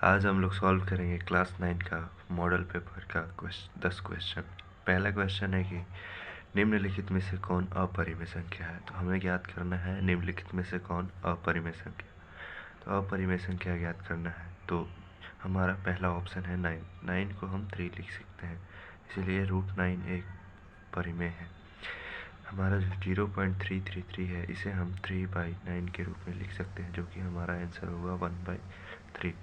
आज हम लोग सॉल्व करेंगे क्लास 9 का मॉडल पेपर का 10 क्वेश्चन। पहला क्वेश्चन है कि निम्नलिखित में से कौन अपरिमेय संख्या है। तो हमें ज्ञात करना है निम्नलिखित में से कौन अपरिमेय संख्या। तो अपरिमेय संख्या ज्ञात करना है तो हमारा पहला ऑप्शन है 9। 9 को हम 3 लिख सकते हैं, इसीलिए √9 एक परिमेय है। हमारा जो 0.333 है इसे हम 3/9 के रूप में लिख सकते हैं, जो कि हमारा आंसर होगा 1/3।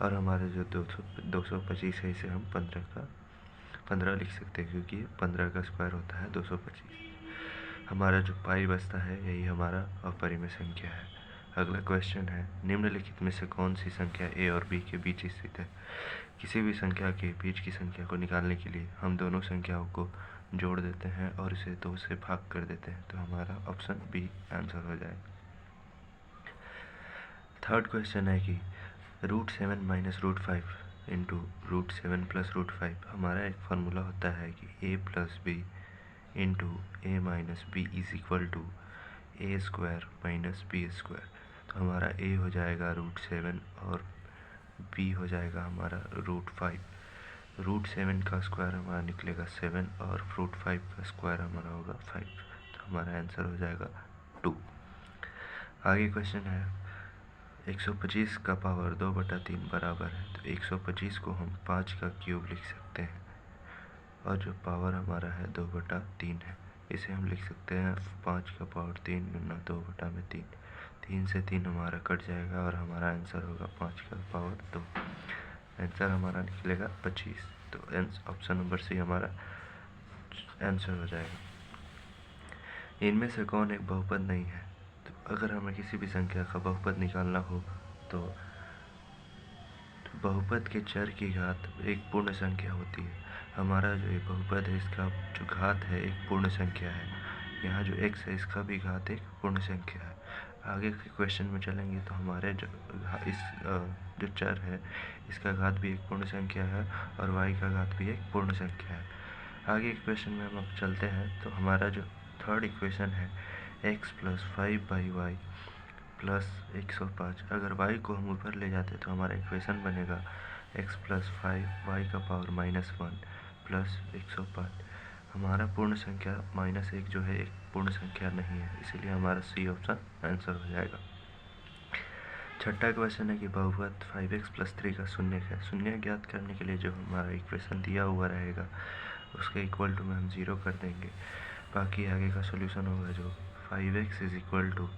और हमारा जो 225 है इसे हम 15 लिख सकते हैं, क्योंकि 15 का स्क्वायर होता है 225। हमारा जो पाई बचता है यही हमारा अपरिमेय संख्या है। अगला क्वेश्चन है निम्नलिखित में से कौन सी संख्या a और b के बीच स्थित है। किसी भी संख्या के बीच की संख्या को निकालने के लिए हम दोनों संख्याओं को जोड़ देते हैं और इसे 2 से भाग कर देते हैं, तो हमारा ऑप्शन बी आंसर हो जाएगा। थर्ड क्वेश्चन है कि √7 - √5 इंटू √7 + √5। हमारा एक फार्मूला होता है कि a + b into a - b is equal to a² - b²। तो हमारा a हो जाएगा √7 और b हो जाएगा हमारा √5। √7 का स्क्वायर हमारा निकलेगा 7 और √5 का स्क्वायर हमारा होगा 5। तो हमारा आंसर हो जाएगा 2। आगे क्वेश्चन है 125 का पावर 2/3 बराबर है। तो 125 को हम 5 का क्यूब लिख सकते हैं और जो पावर हमारा है 2/3 है, इसे हम लिख सकते हैं 5 का पावर 3 गुना 2/3। 3 से 3 हमारा कट जाएगा और हमारा आंसर होगा 5 का पावर 2। आंसर हमारा निकलेगा 25। तो ऑप्शन नंबर सी हमारा आंसर हो जाएगा। इनमें से कौन एक बहुपद नहीं है। तो अगर हमें किसी भी संख्या का बहुपद निकालना हो तो बहुपद के चर की घात एक पूर्ण संख्या होती है। हमारा जो ये बहुपद है इसका जो घात है एक पूर्ण संख्या है। यहाँ जो x है इसका भी घात एक पूर्ण संख्या है। आगे के क्वेश्चन में चलेंगे तो हमारे जो चर है इसका घात भी एक पूर्ण संख्या है और y का घात भी एक पूर्ण संख्या है। आगे के क्वेश्चन में हम अब चलते हैं तो हमारा जो थर्ड इक्वेशन है x + 5/y + 105। अगर y को हम ऊपर ले जाते तो हमारा इक्वेशन बनेगा x + 5 y का पावर -1 + 105। हमारा पूर्ण संख्या -1 जो है एक पूर्ण संख्या नहीं है, इसीलिए हमारा सी ऑप्शन आंसर हो जाएगा। छठा क्वेश्चन है कि बहुपद 5x + 3 का शून्य है। शून्य ज्ञात करने के लिए जो हमारा इक्वेशन दिया हुआ रहेगा उसके इक्वल टू में हम 0 कर देंगे। बाकी आगे का सोल्यूशन होगा जो 5x इज इक्वल टू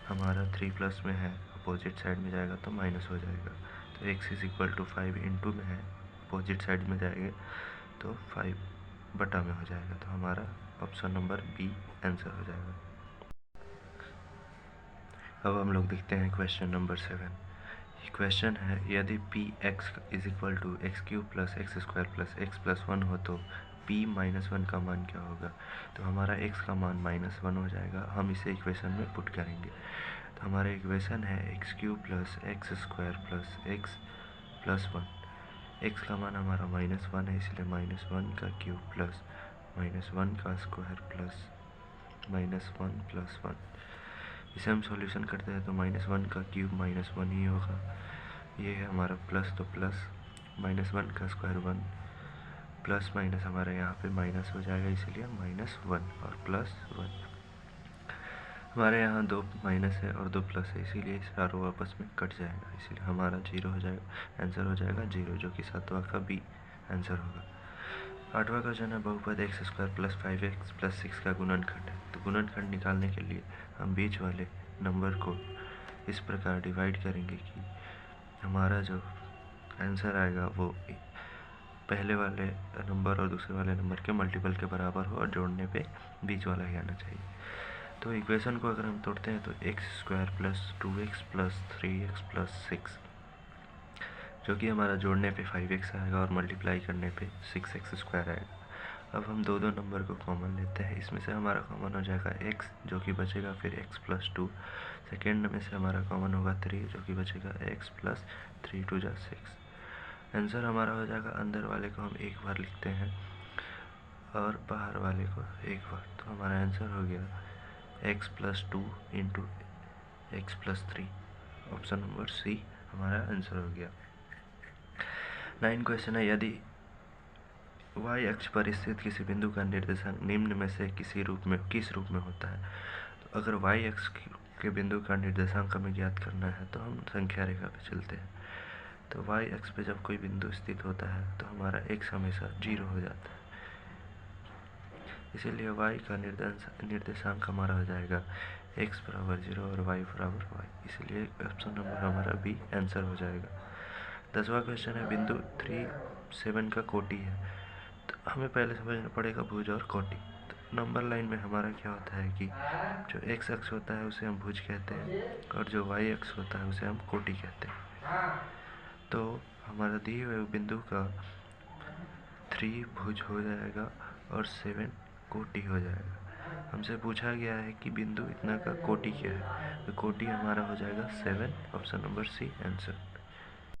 हमारा 3 प्लस में है, अपोजिट साइड में जाएगा तो माइनस हो जाएगा। तो x is equal to 5 into में है, अपोजिट साइड में जाएगा तो 5/में हो जाएगा। तो हमारा ऑप्शन नंबर बी आंसर हो जाएगा। अब हम लोग देखते हैं क्वेश्चन नंबर 7। क्वेश्चन है यदि px is equal to x³ + x² + x + 1 हो तो p - 1 का मान क्या होगा। तो हमारा x का मान -1 हो जाएगा। हम इसे इक्वेशन में पुट करेंगे तो हमारा इक्वेशन है x³ + x² + x + 1। x का मान हमारा -1 है, इसलिए -1 का क्यूब प्लस -1 का स्क्वायर प्लस -1 + 1। इसे हम सॉल्यूशन करते हैं तो -1 का क्यूब -1 ही होगा। ये है हमारा प्लस, तो प्लस -1 का स्क्वायर 1 प्लस माइनस हमारा यहाँ पे माइनस हो जाएगा, इसीलिए -1 और +1। हमारे यहाँ 2 माइनस है और 2 प्लस है, इसीलिए चारों आपस में कट जाएगा, इसीलिए हमारा 0 हो जाएगा। आंसर हो जाएगा 0, जो कि 7वां का बी आंसर होगा। 8वां क्वेश्चन है बहुपद x² + 5x + 6 का गुणनखंड है। तो गुणनखंड निकालने के लिए हम बीच वाले नंबर को इस प्रकार डिवाइड करेंगे कि हमारा जो आंसर आएगा वो पहले वाले नंबर और दूसरे वाले नंबर के मल्टीपल के बराबर हो और जोड़ने पे बीच वाला ही आना चाहिए। तो इक्वेशन को अगर हम तोड़ते हैं तो x² + 2x + 3x + 6, जो कि हमारा जोड़ने पे 5x आएगा और मल्टीप्लाई करने पे 6x² आएगा। अब हम दो नंबर को कॉमन लेते हैं, इसमें से हमारा कॉमन हो जाएगा x, जो कि बचेगा फिर x + 2। सेकेंड में से हमारा कॉमन होगा 3, जो कि बचेगा x + 3 × 2 = 6। आंसर हमारा हो जाएगा, अंदर वाले को हम एक बार लिखते हैं और बाहर वाले को एक बार। तो हमारा आंसर हो गया x + 2 × x + 3। Option number C हमारा आंसर हो गया। 9 क्वेश्चन है, यदि y अक्ष पर स्थित किसी बिंदु का निर्देशांक निम्न में से किस रूप में होता है। तो अगर y अक्ष के बिंदु का निर्देशांक हमें ज्ञात करना है तो हम संख्या रेखा पे चलते हैं। तो y अक्ष पे जब कोई बिंदु स्थित होता है तो हमारा x हमेशा 0 हो जाता है, इसीलिए y का निर्देशांक हमारा हो जाएगा x बराबर 0 और y बराबर y, इसलिए ऑप्शन नंबर हमारा बी आंसर हो जाएगा। 10वां क्वेश्चन है, बिंदु 3, 7 का कोटि है। तो हमें पहले समझना पड़ेगा भुज और कोटि। तो नंबर लाइन में हमारा क्या होता है कि जो x अक्ष होता है उसे हम भुज कहते हैं और जो y अक्ष होता है उसे हम कोटि कहते हैं। तो हमारा दिए हुए बिंदु का 3 भुज हो जाएगा और 7 कोटि हो जाएगा। हमसे पूछा गया है कि बिंदु इतना का कोटि क्या है, तो कोटि हमारा हो जाएगा 7, ऑप्शन नंबर सी आंसर।